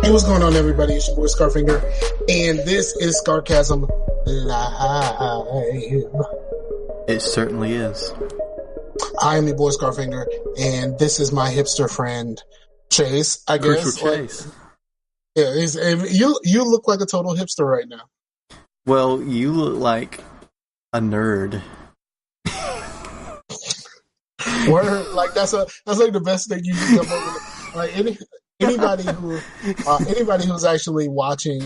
Hey, what's going on, everybody? It's your boy Scarfinger, and this is Scarcasm Live. It certainly is. I am your boy Scarfinger, and this is my hipster friend Chase. I Crucial guess. Chase. Yeah, you look like a total hipster right now. Well, you look like a nerd. Word, like that's like the best thing you can come up with. Like anybody who's actually watching,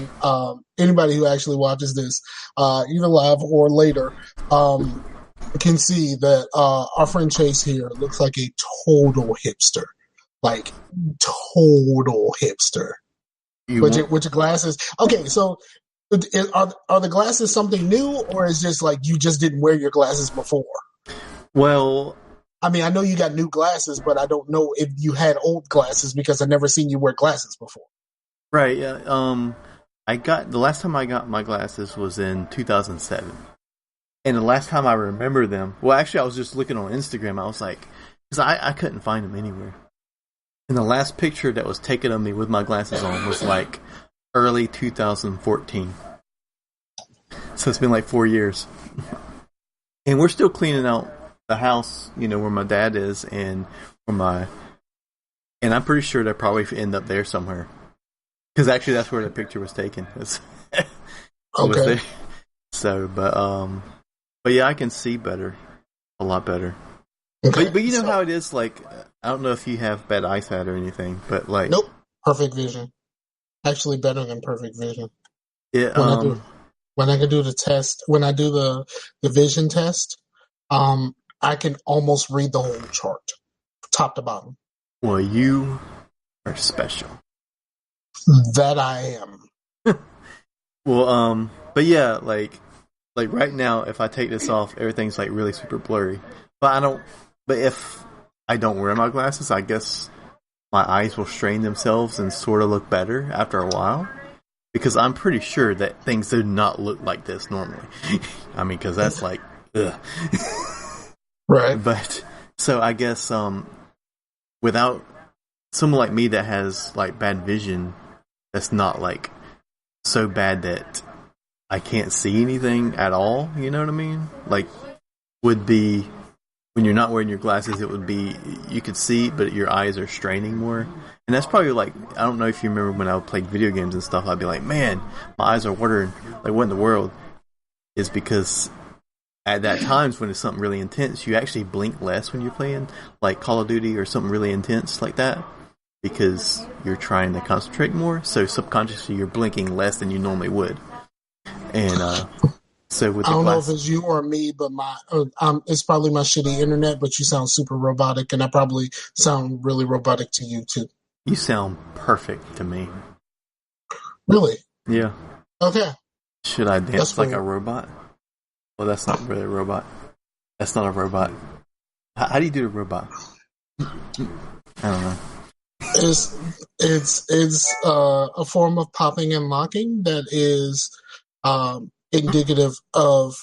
anybody who actually watches this, either live or later, can see that our friend Chase here looks like a total hipster, like total hipster. With your glasses. Okay, so are the glasses something new, or is just like you just didn't wear your glasses before? Well, I mean, I know you got new glasses, but I don't know if you had old glasses because I've never seen you wear glasses before. Right. Yeah. The last time I got my glasses was in 2007, and the last time I remember them. Well, actually, I was just looking on Instagram. I was like, because I couldn't find them anywhere. And the last picture that was taken of me with my glasses on was like early 2014. So it's been like 4 years, and we're still cleaning out the house, where my dad is, and and I'm pretty sure they probably end up there somewhere, because actually that's where the picture was taken. Okay. So, but yeah, I can see better, a lot better. Okay. But you know how it is. Like, I don't know if you have bad eyesight or anything, but like, nope, perfect vision. Actually, better than perfect vision. Yeah. When I can do the test, when I do the vision test, I can almost read the whole chart, top to bottom. Well, you are special. That I am. Well, but yeah, like right now, if I take this off, everything's like really super blurry. But if I don't wear my glasses, I guess my eyes will strain themselves and sort of look better after a while. Because I'm pretty sure that things do not look like this normally. I mean, because that's like, ugh. Right. But, so I guess, without someone like me that has, like, bad vision, that's not, like, so bad that I can't see anything at all, you know what I mean? Like, would be, when you're not wearing your glasses, it would be, you could see, but your eyes are straining more. And that's probably like, I don't know if you remember when I would play video games and stuff, I'd be like, man, my eyes are watering. Like, what in the world? Is because at that times when it's something really intense, you actually blink less when you're playing, like Call of Duty or something really intense like that, because you're trying to concentrate more. So subconsciously, you're blinking less than you normally would. And so with the I don't know if it's you or me, but it's probably my shitty internet. But you sound super robotic, and I probably sound really robotic to you too. You sound perfect to me. Really? Yeah. Okay. Should I dance like a robot? Well, that's not really a robot. That's not a robot. How do you do a robot? I don't know. It's a form of popping and locking that is indicative of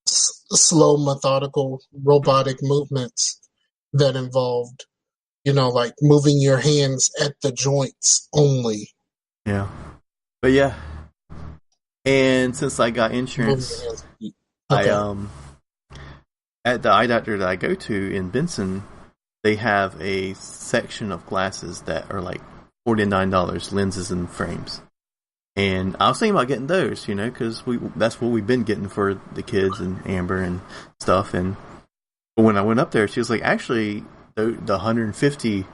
slow, methodical, robotic movements that involved, like moving your hands at the joints only. Yeah. But yeah. And since I got insurance, okay. At the eye doctor that I go to in Benson, they have a section of glasses that are like $49, lenses and frames. And I was thinking about getting those, because that's what we've been getting for the kids and Amber and stuff. And but when I went up there, she was like, actually, the $150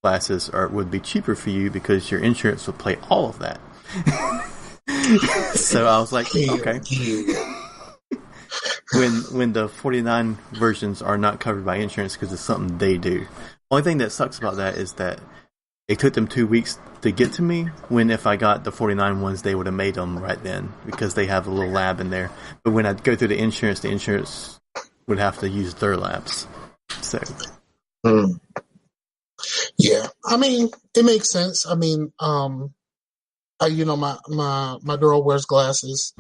glasses would be cheaper for you because your insurance would pay all of that. So I was like, okay. When the 49 versions are not covered by insurance because it's something they do. Only thing that sucks about that is that it took them 2 weeks to get to me, when if I got the 49 ones, they would have made them right then, because they have a little lab in there. But when I go through the insurance would have to use their labs. So. Yeah. I mean, it makes sense. I mean, my girl wears glasses,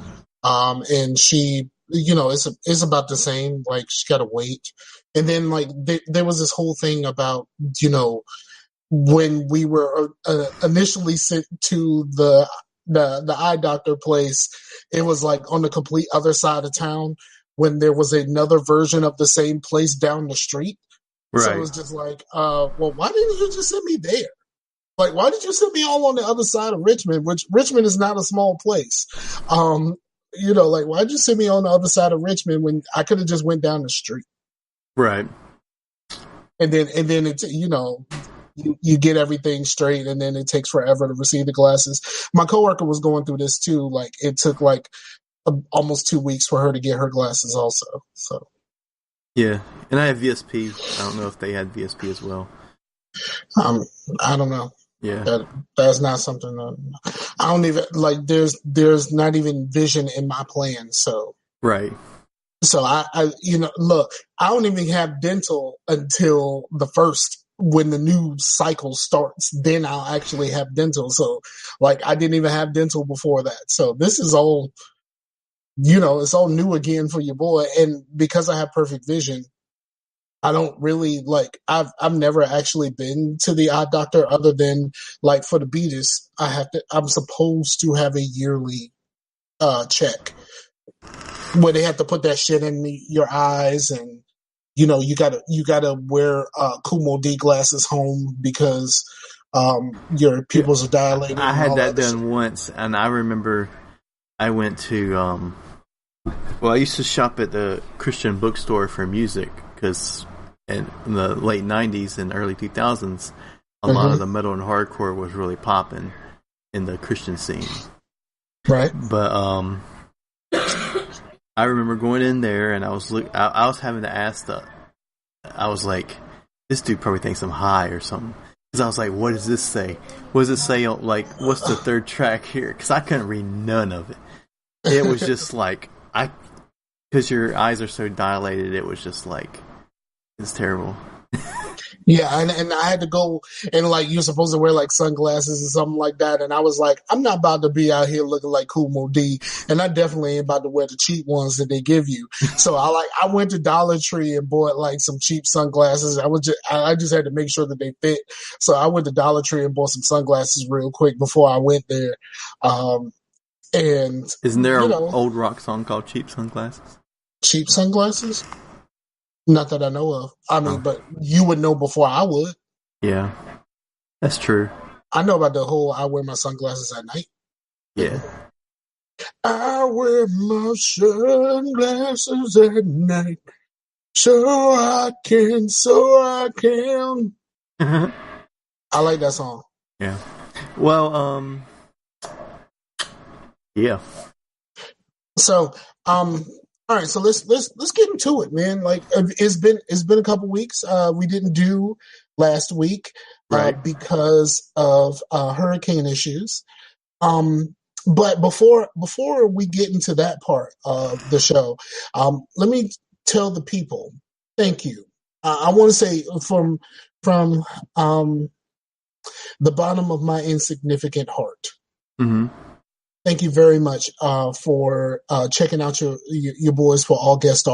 and she, it's about the same. Like, she got to wait. And then, like, there was this whole thing about, when we were initially sent to the eye doctor place, it was like on the complete other side of town when there was another version of the same place down the street. So it Right. was just like, well, why didn't you just send me there? Like, why did you send me all on the other side of Richmond, which Richmond is not a small place? Like, why did you send me on the other side of Richmond when I could have just went down the street? Right. And then it's, you get everything straight, and then it takes forever to receive the glasses. My coworker was going through this too. Like, it took like almost 2 weeks for her to get her glasses also. So Yeah. And I have VSP. I don't know if they had VSP as well. I don't know. Yeah. That's not something that I don't even like. There's not even vision in my plan. So Right. So look, I don't even have dental until the first, when the new cycle starts. Then I'll actually have dental. So like, I didn't even have dental before that. So this is all, it's all new again for your boy. And because I have perfect vision, I don't really I've never actually been to the eye doctor other than like for the beatus. I'm supposed to have a yearly check where they have to put that shit in your eyes, and you gotta wear Kumo D glasses home because your pupils are dilated. I and had all that that done shit. once, and I remember I went to I used to shop at the Christian bookstore for music because in the late '90s and early 2000s, a lot of the metal and hardcore was really popping in the Christian scene. Right. But I remember going in there, and I was having to ask I was like, this dude probably thinks I'm high or something. Because I was like, what does this say? What does it say? Like, what's the third track here? Because I couldn't read none of it. It was just like, because your eyes are so dilated, it was just like, it's terrible. Yeah, and I had to go, and like, you're supposed to wear like sunglasses or something like that, and I was like, I'm not about to be out here looking like Kumo D, and I definitely ain't about to wear the cheap ones that they give you. So I went to Dollar Tree and bought like some cheap sunglasses. I just had to make sure that they fit. So I went to Dollar Tree and bought some sunglasses real quick before I went there. And Isn't there an old rock song called Cheap Sunglasses? cheap sunglasses? Not that I know of. I mean, but you would know before I would. Yeah, that's true. I know about the whole I wear my sunglasses at night. Yeah. I wear my sunglasses at night so I can. I like that song. Yeah. Well, yeah. So, all right, so let's get into it, man. Like, it's been a couple weeks. We didn't do last week Right. because of hurricane issues. But before we get into that part of the show, let me tell the people thank you. I want to say from the bottom of my insignificant heart. Mm-hmm. Thank you very much for checking out your boys for August,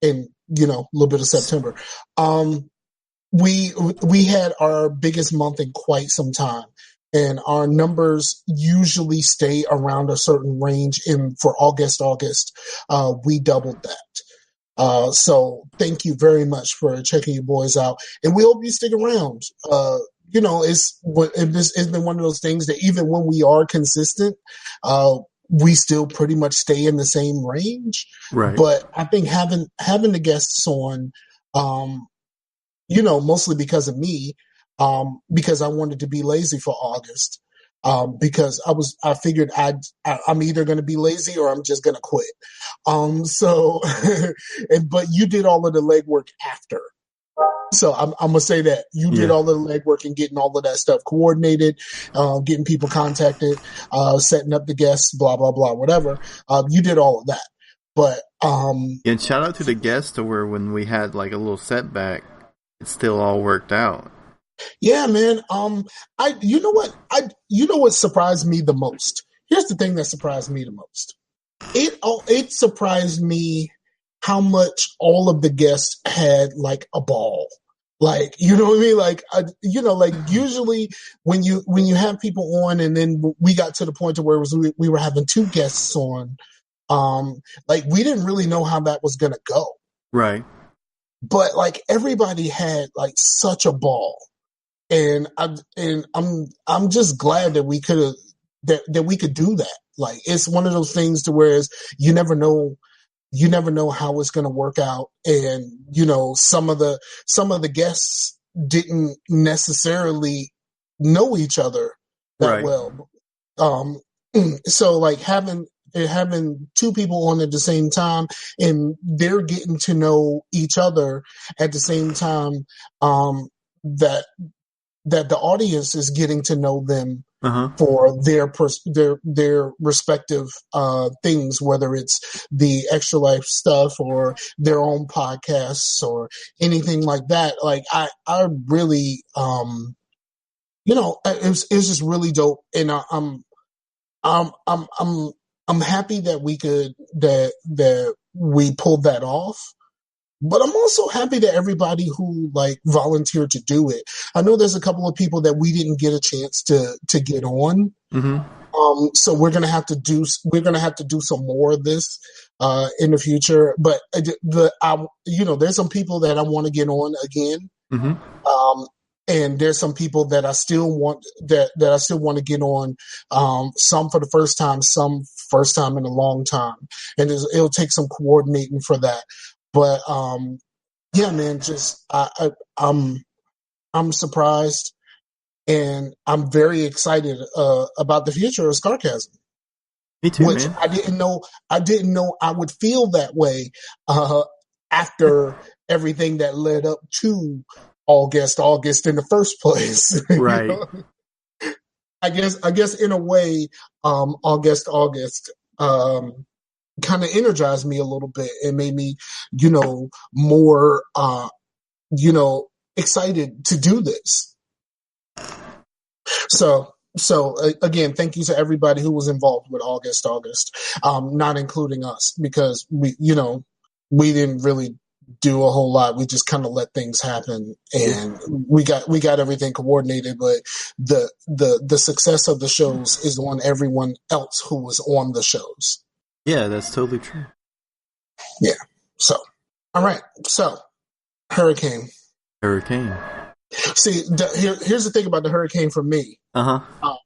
and a little bit of September. We had our biggest month in quite some time, and our numbers usually stay around a certain range. And for August, we doubled that. So thank you very much for checking your boys out, and we hope you stick around. It's been one of those things that even when we are consistent, we still pretty much stay in the same range. Right. But I think having the guests on, mostly because of me, because I wanted to be lazy for August. Because I figured I'm either going to be lazy or I'm just going to quit. But you did all of the legwork after. So I'm gonna say that you did all of the legwork and getting all of that stuff coordinated, getting people contacted, setting up the guests, blah blah blah, whatever. You did all of that, but and shout out to the guests to where when we had like a little setback, it still all worked out. Yeah, man. You know what surprised me the most? Here's the thing that surprised me the most. It surprised me how much all of the guests had like a ball. Like, you know what I mean? Like, like usually when you have people on, and then we got to the point to where it was, we were having two guests on, like we didn't really know how that was gonna go, Right. but like everybody had like such a ball, and I'm just glad that we could have that we could do that. Like, it's one of those things to where you never know how it's going to work out. And, some of the guests didn't necessarily know each other that Right. well. Um, so like having two people on at the same time, and they're getting to know each other at the same time, that the audience is getting to know them Uh-huh. for their respective things, whether it's the Extra Life stuff or their own podcasts or anything like that. Like I really, it's just really dope, and I'm I'm I'm I'm happy that we pulled that off. But I'm also happy that everybody who like volunteered to do it. I know there's a couple of people that we didn't get a chance to get on. Mm-hmm. So we're gonna have to do some more of this in the future. But there's some people that I want to get on again. Mm-hmm. And there's some people that I still want to get on. Some for the first time, some first time in a long time, and it'll take some coordinating for that. But yeah, man, just I'm surprised, and I'm very excited about the future of Scarcasm, Me too, which man. I didn't know I would feel that way after everything that led up to August in the first place. Right. I guess in a way, August kind of energized me a little bit and made me, more, excited to do this. So again, thank you to everybody who was involved with August, not including us, because we didn't really do a whole lot. We just kind of let things happen, and we got everything coordinated. But the success of the shows is on everyone else who was on the shows. Yeah, that's totally true. Yeah. So, all right. So, Hurricane. See, here's the thing about the Hurricane for me.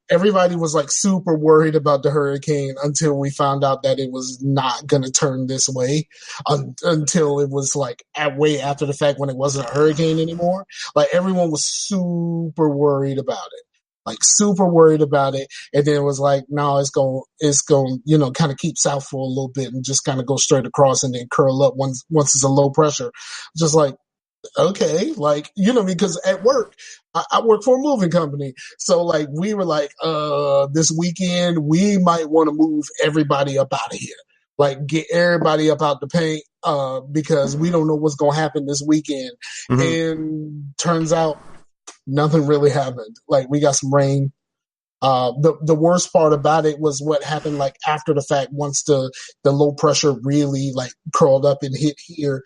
Everybody was like super worried about the Hurricane until we found out that it was not going to turn this way, until it was like way after the fact when it wasn't a hurricane anymore. Like everyone was super worried about it. And then it was like, no, it's going, kind of keep south for a little bit and just kind of go straight across and then curl up once it's a low pressure. Just like, okay, like, because at work, I work for a moving company. So like, we were like, this weekend, we might want to move everybody up out of here. Like get everybody up out the paint, because we don't know what's going to happen this weekend. Mm-hmm. And turns out nothing really happened. Like we got some rain. The worst part about it was what happened like after the fact, once the low pressure really like curled up and hit here.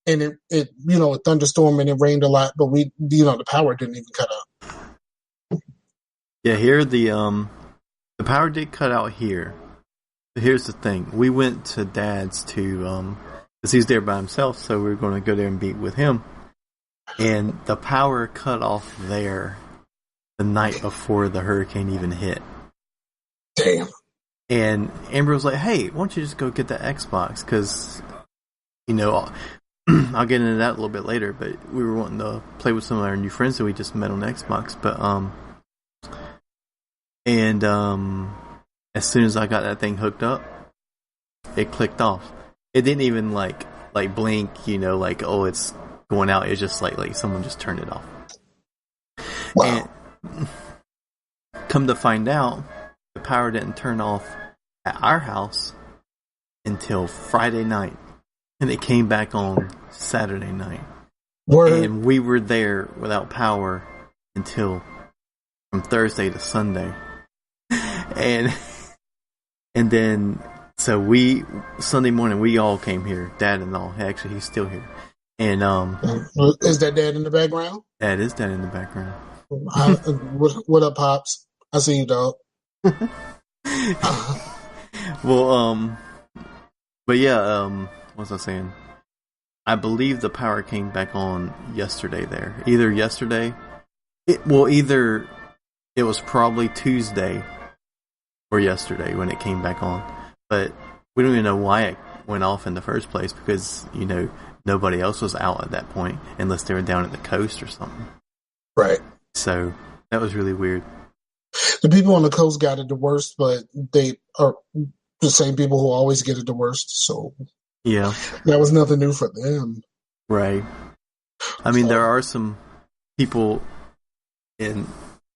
And it a thunderstorm and it rained a lot, but the power didn't even cut out. Yeah, here the power did cut out here. But here's the thing: we went to Dad's because he's there by himself, so we were going to go there and be with him. And the power cut off there the night before the hurricane even hit. Damn. And Amber was like, "Hey, why don't you just go get the Xbox?" Because I'll get into that a little bit later, but we were wanting to play with some of our new friends that we just met on Xbox. But as soon as I got that thing hooked up, it clicked off. It didn't even like blink, like, oh, it's going out. It's just like someone just turned it off. Wow. And come to find out, the power didn't turn off at our house until Friday night. And it came back on Saturday night. Word. And we were there without power until from Thursday to Sunday. And then, so Sunday morning, we all came here, Dad and all. Actually, he's still here. And Is that dad in the background? that is that in the background. What up, pops? I see you, dog. Well, but yeah, what was I saying? I believe the power came back on yesterday there. Either yesterday, either it was probably Tuesday or yesterday when it came back on. But we don't even know why it went off in the first place because, nobody else was out at that point unless they were down at the coast or something. Right. So that was really weird. The people on the coast got it the worst, but they are the same people who always get it the worst. So yeah, that was nothing new for them. Right. I mean, there are some people in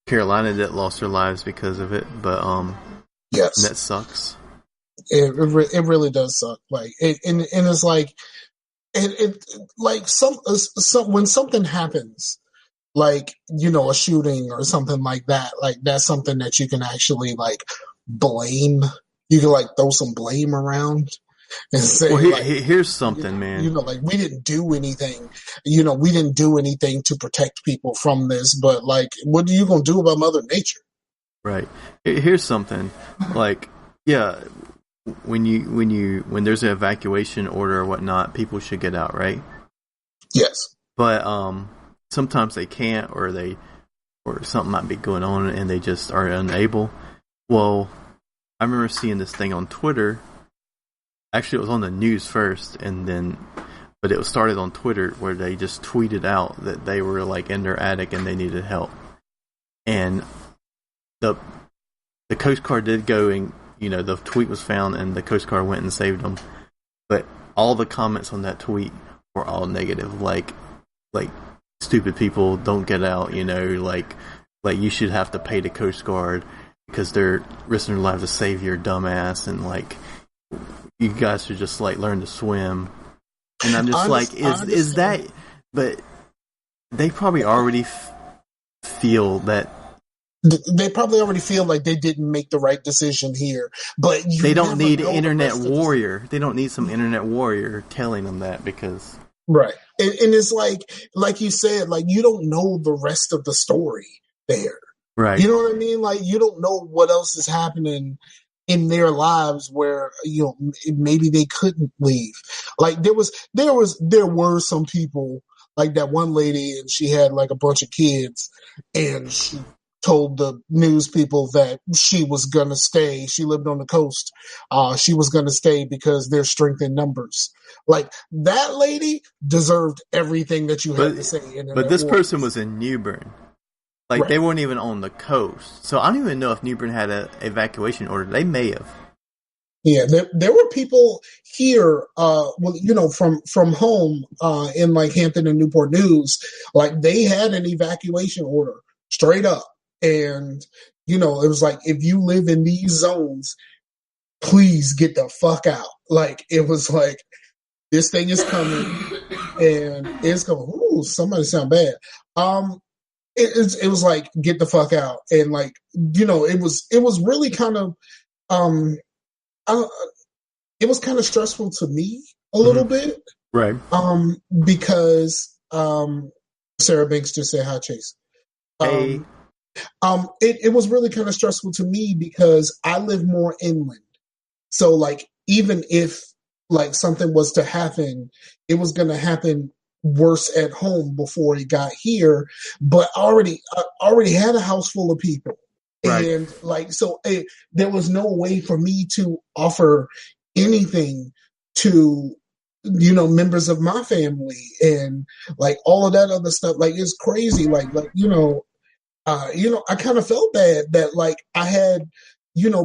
Carolina that lost their lives because of it, but yes, that sucks. It really does suck. Like and it's like it like some when something happens, like a shooting or something like that, like that's something that you can actually like blame. You can like throw some blame around and say, here's something, man. Like we didn't do anything. We didn't do anything to protect people from this. But like, what are you gonna do about Mother Nature? Right. Here's something. Like, yeah, when there's an evacuation order or whatnot, people should get out, right? Yes. But sometimes they can't, or something might be going on, and they just are unable. Well, I remember seeing this thing on Twitter. Actually, it was on the news first, but it was started on Twitter where they just tweeted out that they were like in their attic and they needed help. And the Coast Guard did go and, the tweet was found and the Coast Guard went and saved them. But all the comments on that tweet were all negative. Like stupid people don't get out, like you should have to pay the Coast Guard because they're risking their lives to save your dumbass, and like, you guys should just like learn to swim. And I'm just is that? But they probably already feel that. They probably already feel like they didn't make the right decision here. But they don't need an internet warrior. They don't need some internet warrior telling them that because. Right. And it's like you said, like you don't know the rest of the story there. Right. You know what I mean? Like you don't know what else is happening in their lives where, maybe they couldn't leave. Like there were some people like that one lady, and she had like a bunch of kids, and she told the news people that she was going to stay. She lived on the coast. She was going to stay because there's strength in numbers. Like that lady deserved everything that you had to say. But this person was in New Bern. Like, right. They weren't even on the coast. So I don't even know if New Bern had an evacuation order. They may have. Yeah, there were people here, from home in like Hampton and Newport News, like they had an evacuation order straight up. And, it was like, if you live in these zones, please get the fuck out. Like, it was like, this thing is coming and it's going, ooh, somebody sound bad. It was like, get the fuck out. And like, it was really kind of, it was kind of stressful to me a little bit. Right. Because, Sarah Banks just said, hi, Chase. Hey. It was really kind of stressful to me because I live more inland. So like, even if like something was to happen, it was going to happen worse at home before it got here. But I already had a house full of people. Right. And like, so there was no way for me to offer anything to, members of my family and like all of that other stuff. Like, it's crazy. I kind of felt bad that like I had,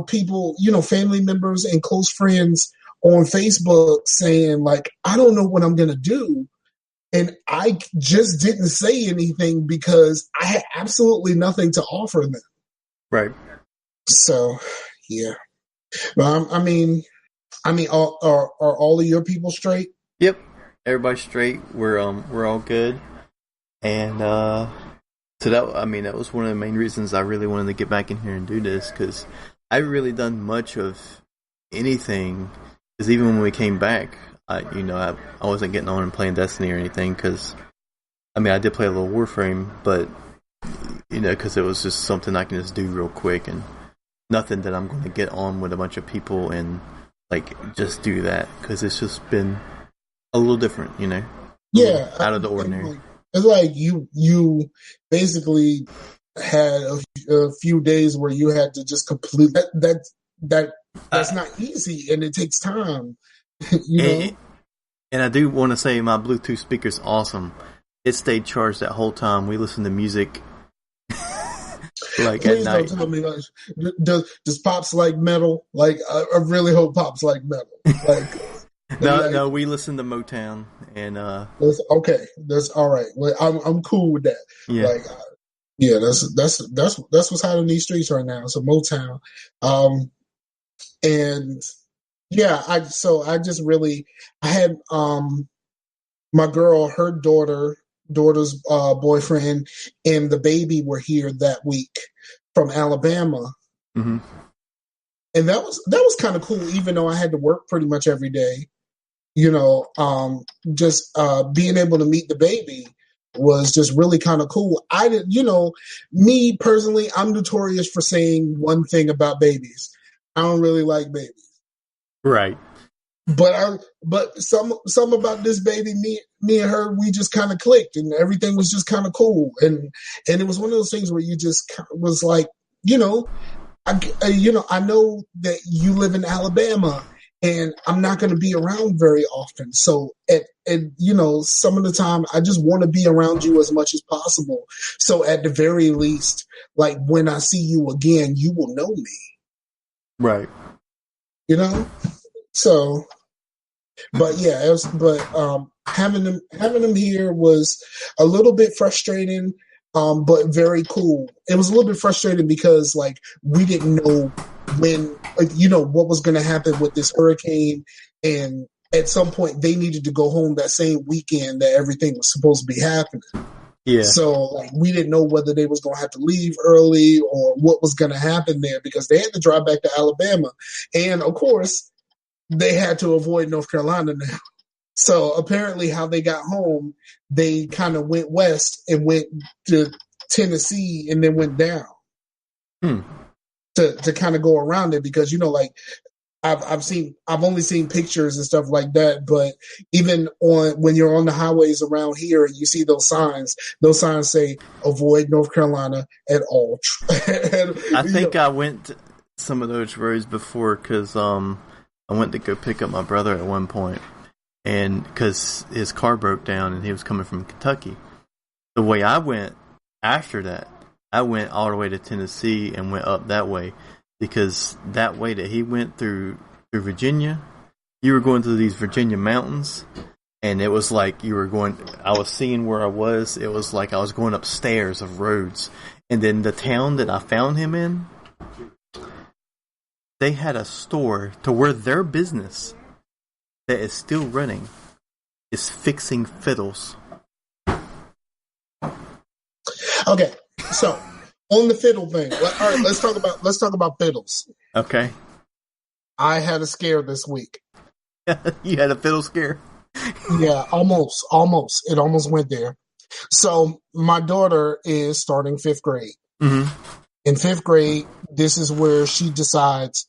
people, family members and close friends on Facebook saying like, I don't know what I'm going to do. And I just didn't say anything because I had absolutely nothing to offer them. Right. So, yeah. But I mean, are all of your people straight? Yep. Everybody's straight. We're all good. And, so that was one of the main reasons I really wanted to get back in here and do this, because I haven't really done much of anything. Because even when we came back, I wasn't getting on and playing Destiny or anything because I mean I did play a little Warframe, but because it was just something I can just do real quick and nothing that I'm going to get on with a bunch of people and like just do that because it's just been a little different, Yeah, out of the ordinary. it's like you basically had a few days where you had to just complete that's not easy and it takes time. And, and I do want to say my Bluetooth speaker's awesome. It stayed charged that whole time. We listened to music like Please at night. don't tell me like does Pops like metal? Like I really hope Pops like metal. Like No, we listened to Motown and that's okay. That's all right. Well, I'm cool with that. yeah. Like yeah, that's what's hot in these streets right now. So Motown, and yeah, I just really I had my girl, her daughter's boyfriend, and the baby were here that week from Alabama, Mm-hmm. and that was kind of cool. Even though I had to work pretty much every day, just being able to meet the baby was just really kind of cool. I did, me personally, I'm notorious for saying one thing about babies. I don't really like babies. Right. But some about this baby, me and her, we just kind of clicked, and everything was just kind of cool, and it was one of those things where you just was like, I know that you live in Alabama, and I'm not going to be around very often, so some of the time I just want to be around you as much as possible. So at the very least, like when I see you again, you will know me, Right. So. But yeah, having them here was a little bit frustrating, but very cool. It was a little bit frustrating because like we didn't know what was going to happen with this hurricane, and at some point they needed to go home that same weekend that everything was supposed to be happening. Yeah. So like we didn't know whether they was going to have to leave early or what was going to happen there because they had to drive back to Alabama, and of course. They had to avoid North Carolina now. So apparently how they got home, they kind of went west and went to Tennessee and then went down to kind of go around it because, like I've only seen pictures and stuff like that. But even when you're on the highways around here and you see those signs say avoid North Carolina at all. And, I think I went some of those roads before because, I went to go pick up my brother at one point, and because his car broke down and he was coming from Kentucky. The way I went after that, I went all the way to Tennessee and went up that way because that way that he went through Virginia, you were going through these Virginia mountains, and it was like you were going. I was seeing where I was. It was like I was going up stairs of roads, and then the town that I found him in. They had a store to where their business that is still running is fixing fiddles. Okay, so on the fiddle thing, all right, let's talk about fiddles. Okay. I had a scare this week. You had a fiddle scare? Yeah, almost. It almost went there. So my daughter is starting 5th grade. Mm-hmm. In 5th grade, this is where she decides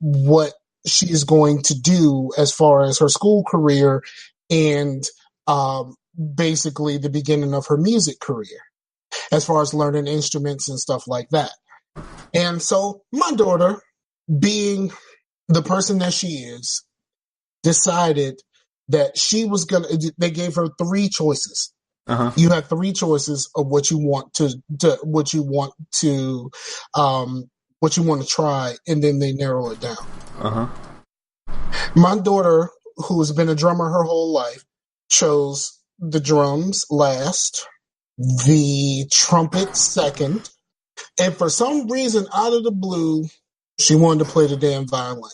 what she is going to do as far as her school career and basically the beginning of her music career, as far as learning instruments and stuff like that. And so my daughter, being the person that she is, decided that she was they gave her 3 choices. Uh-huh. You have 3 choices of what you want to try, and then they narrow it down. Uh-huh. My daughter, who has been a drummer her whole life, chose the drums last, the trumpet second, and for some reason, out of the blue, she wanted to play the damn violin.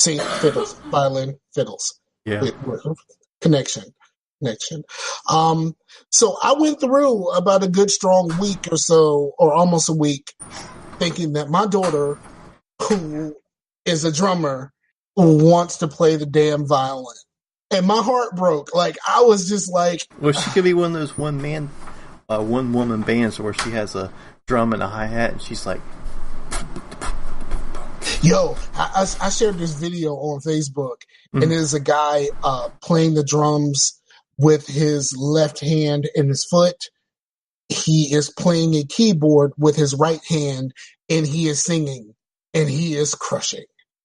See, fiddles, violin, fiddles. Yeah. Connection. So I went through about a good strong week or so, or almost a week, thinking that my daughter, who is a drummer, wants to play the damn violin. And my heart broke. Like, I was just like, Well, she could be one of those one woman bands where she has a drum and a hi hat, and she's like, yo, I shared this video on Facebook, and there's a guy playing the drums with his left hand and his foot. He is playing a keyboard with his right hand, and he is singing, and he is crushing.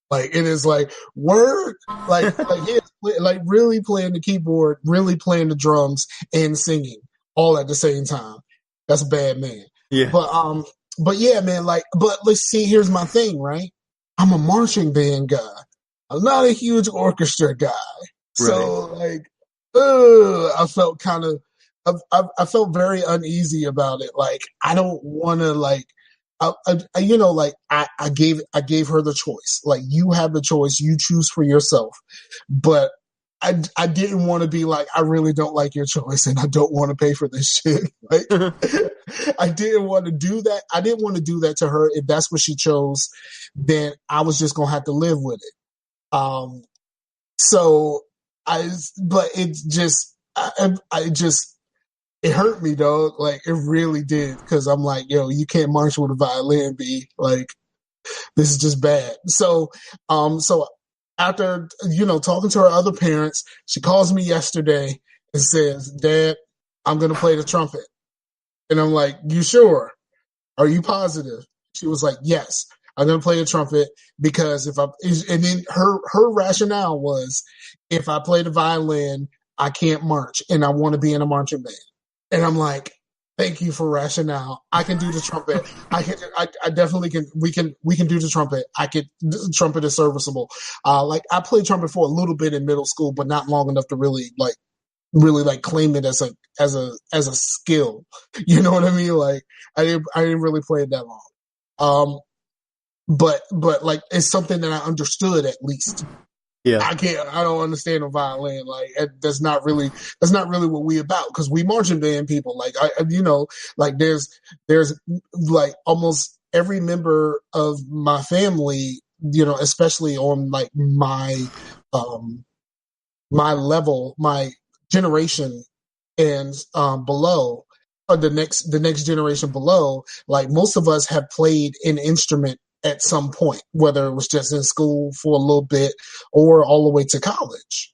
Like, it is like word, like he is like really playing the keyboard, really playing the drums, and singing all at the same time. That's a bad man. yeah, But yeah, man. Like, but let's see. Here's my thing, right? I'm a marching band guy. I'm not a huge orchestra guy. So like, I felt kind of, I felt very uneasy about it. Like, I don't want to like, you know, like I gave her the choice. Like, you have the choice. You choose for yourself. But I didn't want to be like, I really don't like your choice and I don't want to pay for this shit. Like, I didn't want to do that. I didn't want to do that to her. If that's what she chose, then I was just going to have to live with it. So but it's just, I just, it hurt me, dog. Like, it really did. Cause I'm like, yo, you can't march with a violin, B. Like, this is just bad. So after, you know, talking to her other parents, she calls me yesterday and says, Dad, I'm going to play the trumpet. And I'm like, you sure? Are you positive? She was like, yes, I'm going to play the trumpet because and then her rationale was, if I play the violin, I can't march and I want to be in a marching band. And I'm like, thank you for rationale. I can do the trumpet. I definitely can. We can do the trumpet. The trumpet is serviceable. Like, I played trumpet for a little bit in middle school, but not long enough to really claim it as a skill. You know what I mean? Like, I didn't really play it that long. But like, it's something that I understood at least. yeah. I don't understand a violin. Like, that's not really what we about. Cause we marching band people. Like, you know, like there's like almost every member of my family, you know, especially on like my level, my generation and below, or the next generation below, like most of us have played an instrument at some point, whether it was just in school for a little bit or all the way to college.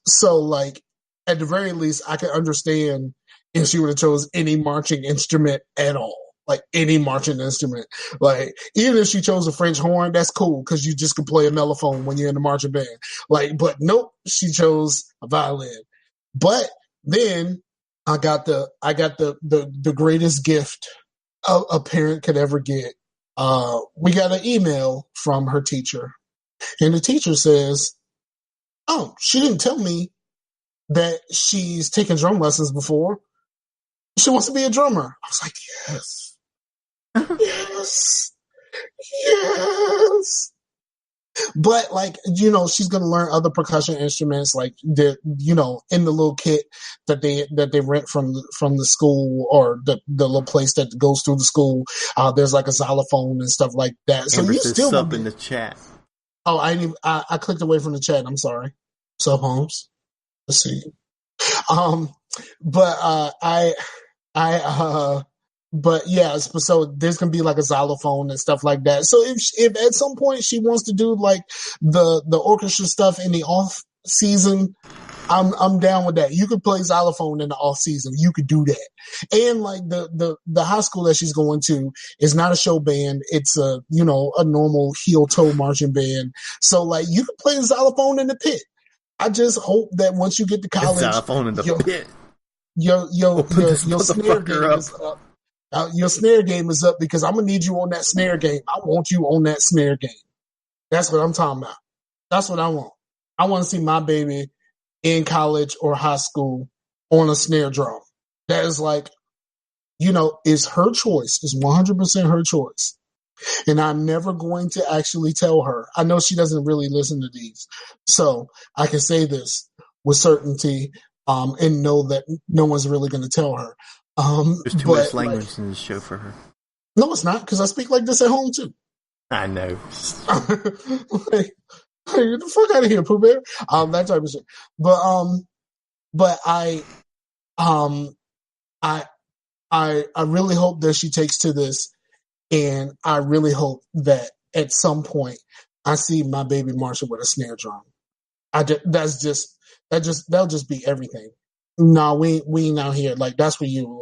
So like, at the very least, I can understand if she would have chose any marching instrument at all. Like, any marching instrument. Like, even if she chose a French horn, that's cool because you just can play a mellophone when you're in the marching band. Like, but nope, she chose a violin. But then I got the greatest gift a parent could ever get. We got an email from her teacher, and the teacher says, "Oh, she didn't tell me that she's taken drum lessons before. She wants to be a drummer." I was like, yes, yes, yes. But like, you know, she's going to learn other percussion instruments, like you know, in the little kit that they rent from the school, or the little place that goes through the school. There's like a xylophone and stuff like that. So Amber you says still sup in the chat. Oh, I clicked away from the chat. I'm sorry. Sup, Holmes. Let's see. But but yeah, so there's gonna be like a xylophone and stuff like that. So if at some point she wants to do like the orchestra stuff in the off season, I'm down with that. You could play xylophone in the off season. You could do that. And like the high school that she's going to is not a show band. It's a normal heel toe marching band. So like, you could play the xylophone in the pit. I just hope that once you get to college, xylophone in the pit. Your snare game is up. Your snare game is up because I'm gonna need you on that snare game. I want you on that snare game. That's what I'm talking about. That's what I want. I want to see my baby in college or high school on a snare drum. That is like, is her choice. It's 100% her choice. And I'm never going to actually tell her. I know she doesn't really listen to these. So I can say this with certainty, and know that no one's really going to tell her. There's too much language in this show for her. No, it's not, because I speak like this at home too. I know. Like, get the fuck out of here, Pooh Bear. That type of shit. But um, I, I really hope that she takes to this, and I really hope that at some point I see my baby Marsha with a snare drum. That'll just be everything. No, we ain't out here. Like, that's for you.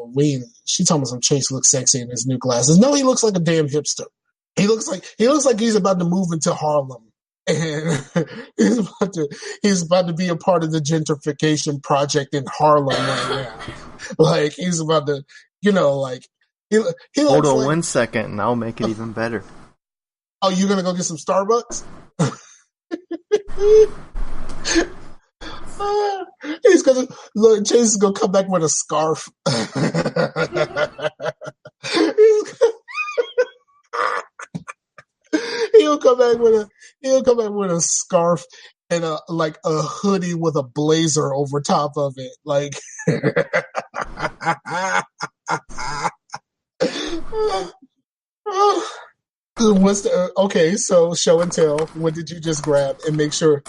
She told me some Chase looks sexy in his new glasses. No, he looks like a damn hipster. He looks like he's about to move into Harlem. And he's about to be a part of the gentrification project in Harlem right now. Like, he's about to, like, he Hold looks on like, 1 second, and I'll make it even better. oh, you gonna go get some Starbucks? He's gonna look. Chase is gonna come back with a scarf. He'll come back with a scarf and a hoodie with a blazer over top of it. Like, okay? So show and tell. What did you just grab? And make sure.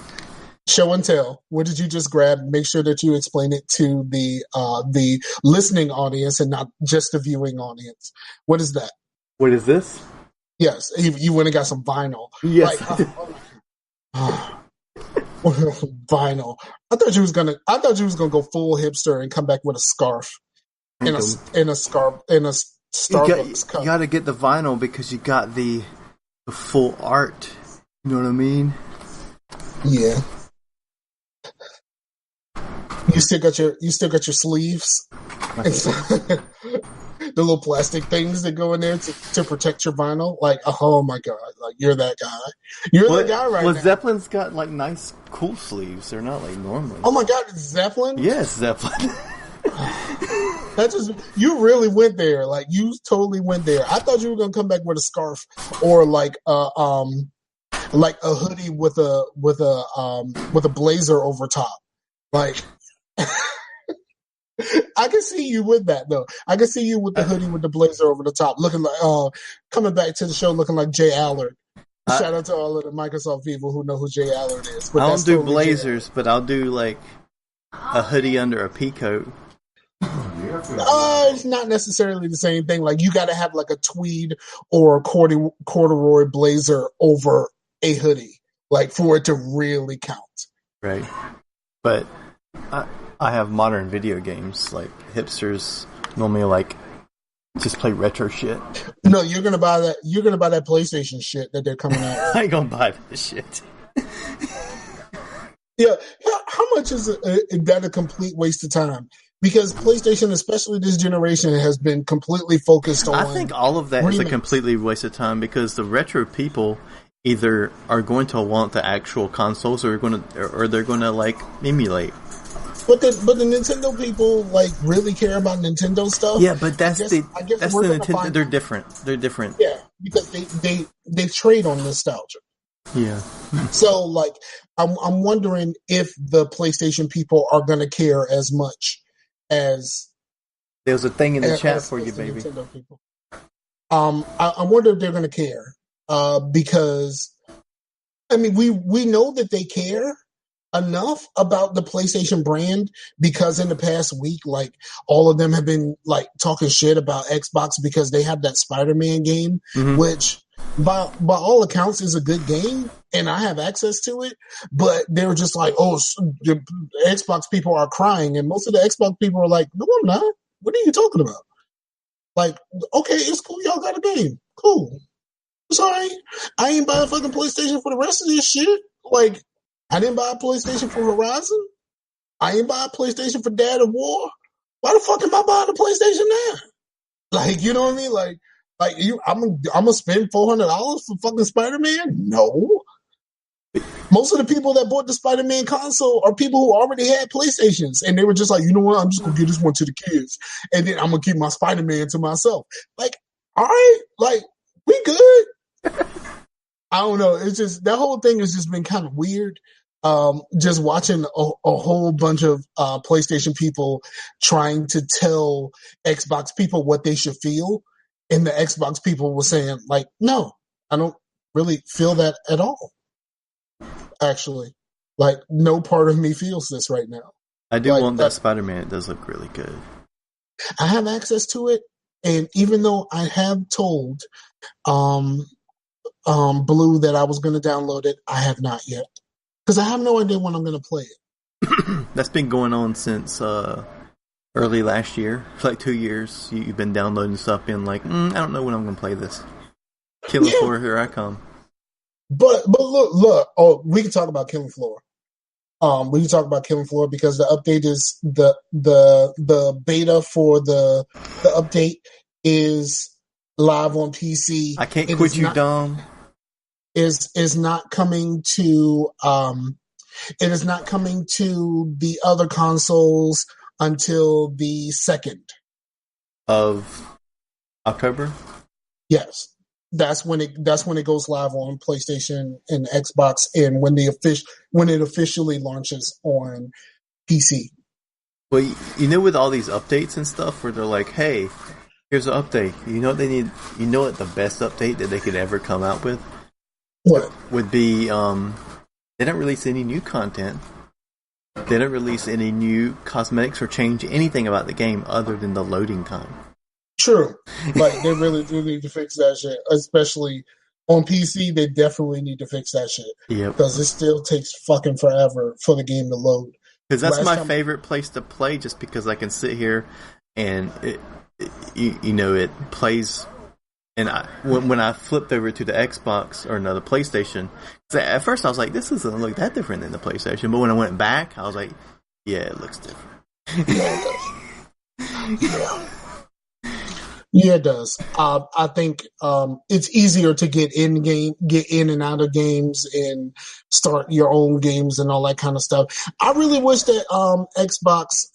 Show and tell. What did you just grab? Make sure that you explain it to the listening audience and not just the viewing audience. What is that? What is this? Yes, you went and got some vinyl. Yes. Vinyl. I thought you was gonna go full hipster and come back with a scarf and a Starbucks cup. You got to get the vinyl because you got the full art. You know what I mean? Yeah. You still got your sleeves. The little plastic things that go in there to protect your vinyl. Like, oh my god, like, you're that guy. You're that guy right now. Zeppelin's got like nice, cool sleeves. They're not like normally. Oh my god, it's Zeppelin? Yes, Zeppelin. You really went there. Like, you totally went there. I thought you were gonna come back with a scarf or like a hoodie with a blazer over top. Like, I can see you with that though. I can see you with the hoodie with the blazer over the top, looking like coming back to the show looking like Jay Allard. Shout out to all of the Microsoft people who know who Jay Allard is. But I don't do blazers, but I'll do like a hoodie under a peacoat. It's not necessarily the same thing. Like, you got to have like a tweed or a corduroy blazer over a hoodie, like, for it to really count. Right. But I have modern video games. Like, hipsters normally like just play retro shit. No, you're gonna buy that. You're gonna buy that PlayStation shit that they're coming out with. I ain't gonna buy this shit. Yeah, how much is that a complete waste of time? Because PlayStation, especially this generation, has been completely focused on. I think all of that is a completely waste of time because the retro people either are going to want the actual consoles or they're going to like emulate. But the Nintendo people like really care about Nintendo stuff. Yeah, but that's the Nintendo. They're different. They're different. Yeah, because they trade on nostalgia. Yeah. So like, I'm wondering if the PlayStation people are going to care as much as. There's a thing in the chat for you, baby. Nintendo people. I wonder if they're going to care. Because I mean, we know that they care enough about the PlayStation brand because in the past week, like, all of them have been like talking shit about Xbox because they have that Spider-Man game, which by all accounts is a good game and I have access to it, but they're just like, oh, the Xbox people are crying, and most of the Xbox people are like, no, I'm not. What are you talking about? Like, okay, it's cool, y'all got a game, cool. Sorry, I ain't buy a fucking PlayStation for the rest of this shit. Like, I didn't buy a PlayStation for Horizon. I ain't buy a PlayStation for Dad of War. Why the fuck am I buying a PlayStation now? Like, you know what I mean? Like I'm gonna spend $400 for fucking Spider-Man? No. Most of the people that bought the Spider-Man console are people who already had PlayStations, and they were just like, you know what? I'm just gonna give this one to the kids, and then I'm gonna keep my Spider-Man to myself. Like, all right, like, we good. I don't know. It's just, that whole thing has just been kind of weird. Just watching a whole bunch of PlayStation people trying to tell Xbox people what they should feel, and the Xbox people were saying like, no, I don't really feel that at all. Actually, like no part of me feels this right now. I do Like want that Spider-Man. It does look really good. I have access to it, and even though I have told um, Blue that I was going to download it, I have not yet because I have no idea when I'm going to play it. That's been going on since early last year. For like 2 years, you've been downloading stuff, being like, I don't know when I'm going to play this. Killing Floor, here I come. But look. Oh, we can talk about Killing Floor. We can talk about Killing Floor because the update is the beta for the update is live on PC. I can't quit you, dumb. Is not coming to it is not coming to the other consoles until the 2nd of October. Yes. That's when it goes live on PlayStation and Xbox, and when it officially launches on PC. Well, with all these updates and stuff, where they're like, "Hey, here's an update." You know what they need? You know what the best update that they could ever come out with? What would be? They don't release any new content. They don't release any new cosmetics or change anything about the game other than the loading time. True. Like, they really do need to fix that shit. Especially on PC, they definitely need to fix that shit. Yep. Because it still takes fucking forever for the game to load. Because that's my favorite place to play, just because I can sit here and it plays. And when I flipped over to the Xbox or the PlayStation, at first I was like, this doesn't look that different than the PlayStation. But when I went back, I was like, yeah, it looks different. Yeah, it does. Yeah. Yeah, it does. I think it's easier to get in and out of games, and start your own games and all that kind of stuff. I really wish that Xbox.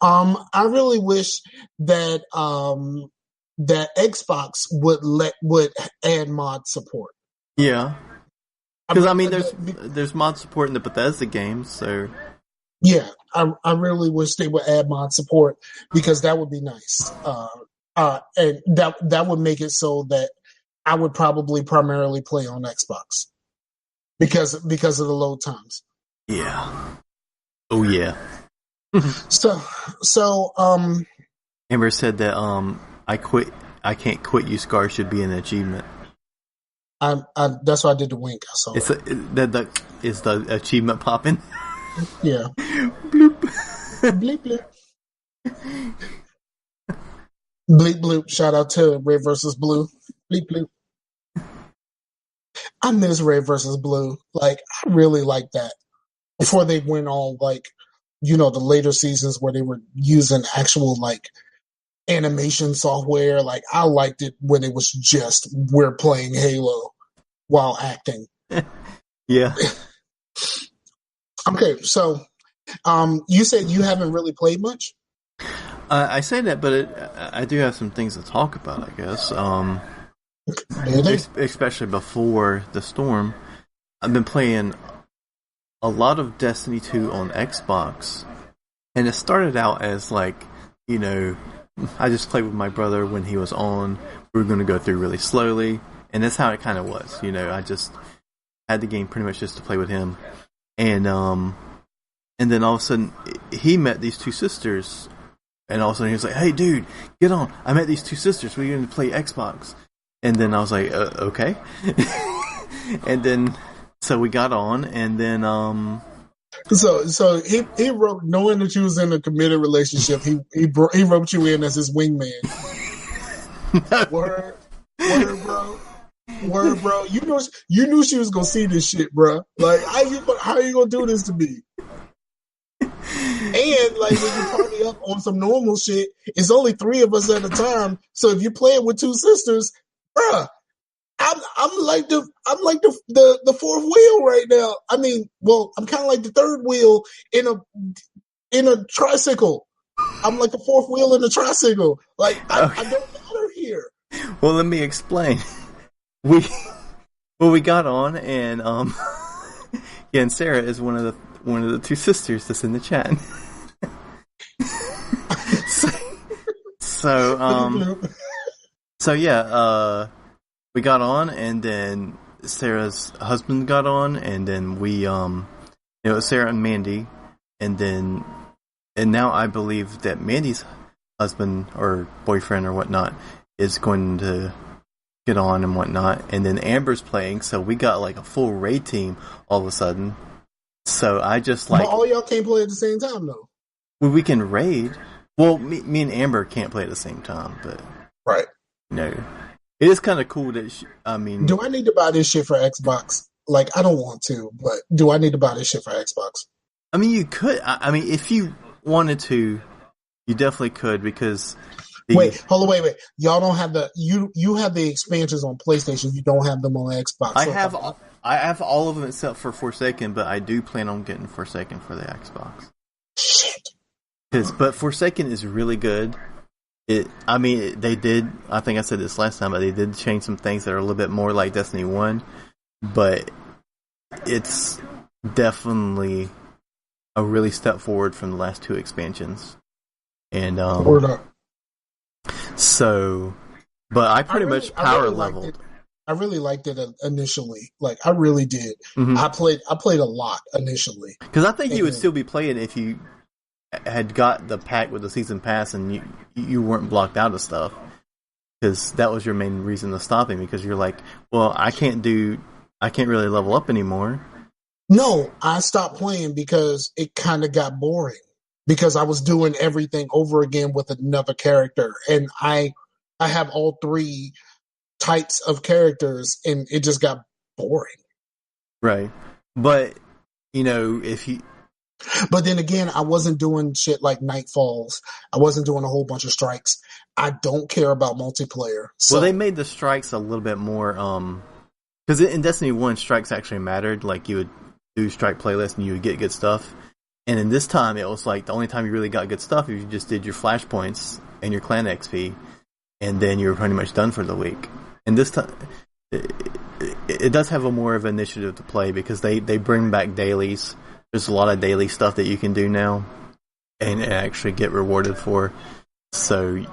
I really wish that that Xbox would add mod support. Yeah, because I mean, there's mod support in the Bethesda games, so. Yeah, I really wish they would add mod support, because that would be nice. And that would make it so that I would probably primarily play on Xbox because of the load times. Yeah. Oh yeah. So Amber said that I can't quit you, Scar should be an achievement. That's why I did the wink. I saw it's is the achievement popping? Yeah. Bloop. Bleep bloop. Bleep bloop. Shout out to Red versus Blue. Bleep bloop. I miss Red versus Blue. Like, I really like that. Before they went on, like, the later seasons where they were using actual, like, animation software. Like, I liked it when it was just we're playing Halo while acting. Yeah. Okay, so you said you haven't really played much? I say that, but I do have some things to talk about, I guess. Especially before the storm. I've been playing a lot of Destiny 2 on Xbox, and it started out as like, I just played with my brother when he was on. We were going to go through really slowly, and that's how it kind of was. I just had the game pretty much just to play with him. And then all of a sudden, he met these two sisters, and all of a sudden he was like, "Hey, dude, get on! I met these two sisters. We're going to play Xbox." And then I was like, "Okay." And then so we got on, and then So he wrote, knowing that you was in a committed relationship, he roped you in as his wingman. Word, bro. Word, bro. You knew she was gonna see this shit, bro. Like, how you gonna do this to me? And like, when you party up on some normal shit, it's only 3 of us at a time. So if you're playing with 2 sisters, bro, I'm like the fourth wheel right now. I mean, well, I'm kind of like the third wheel in a tricycle. I'm like the fourth wheel in a tricycle. Like, I don't matter here. Well, let me explain. We got on, and yeah, and Sarah is one of the 2 sisters that's in the chat. so yeah, we got on, and then Sarah's husband got on, and then we Sarah and Mandy, and now I believe that Mandy's husband or boyfriend or whatnot is going to get on and whatnot, and then Amber's playing, so we got like a full raid team all of a sudden. So I just like, but all y'all can't play at the same time though. well, we can raid. Well, me and Amber can't play at the same time, but right. No, it is kind of cool that do I need to buy this shit for Xbox? Like, I don't want to, but do I need to buy this shit for Xbox? I mean, you could. I mean, if you wanted to, you definitely could, because wait. Y'all don't have you have the expansions on PlayStation. You don't have them on Xbox. I have all of them except for Forsaken, but I do plan on getting Forsaken for the Xbox. Shit. But Forsaken is really good. They did. I think I said this last time, but they did change some things that are a little bit more like Destiny 1. But it's definitely a really step forward from the last two expansions. And so, but I pretty much power leveled. I really liked it initially. Like, I really did. Mm-hmm. I played a lot initially. Because I think you would still be playing if you had got the pack with the season pass and you weren't blocked out of stuff. Because that was your main reason to stopping, because you're like, well, I can't really level up anymore. No, I stopped playing because it kind of got boring. Because I was doing everything over again with another character. And I have all three types of characters, and it just got boring. Right. But, if you... But then again, I wasn't doing shit like Nightfalls. I wasn't doing a whole bunch of strikes. I don't care about multiplayer. So. Well, they made the strikes a little bit more... Because in Destiny 1, strikes actually mattered. Like, you would do strike playlists and you would get good stuff. And in this time, it was like the only time you really got good stuff is you just did your flashpoints and your clan XP, and then you were pretty much done for the week. And this time, it does have a more of an initiative to play, because they bring back dailies. There's a lot of daily stuff that you can do now and actually get rewarded for. So,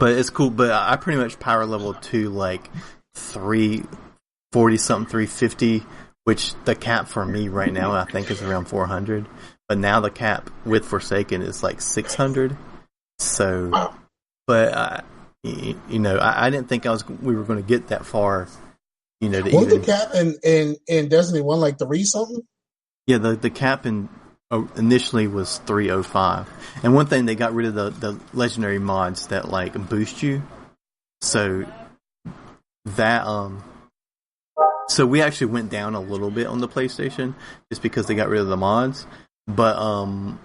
but it's cool. But I pretty much power leveled to like 340-something, 350, which the cap for me right now I think is around 400. But now the cap with Forsaken is like 600. So, but I didn't think we were going to get that far. Wasn't the cap in Destiny 1 like 3 something? Yeah, the cap initially was 305. And one thing, they got rid of the legendary mods that like boost you. So that so we actually went down a little bit on the PlayStation just because they got rid of the mods. But I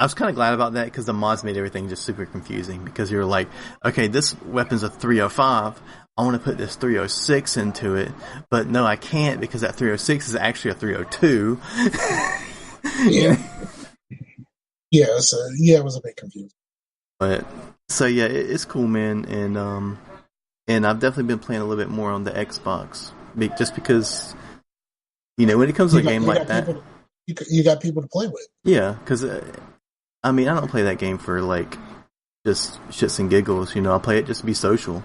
was kind of glad about that, because the mods made everything just super confusing, because you're like, okay, this weapon's a 305. I want to put this 306 into it, but no, I can't, because that 306 is actually a 302. Yeah. Yeah, so it was a bit confusing. But so yeah, it's cool, man, and I've definitely been playing a little bit more on the Xbox, just because when it comes to a game like that, you got people to play with. Yeah, because I don't play that game for like just shits and giggles. I play it just to be social.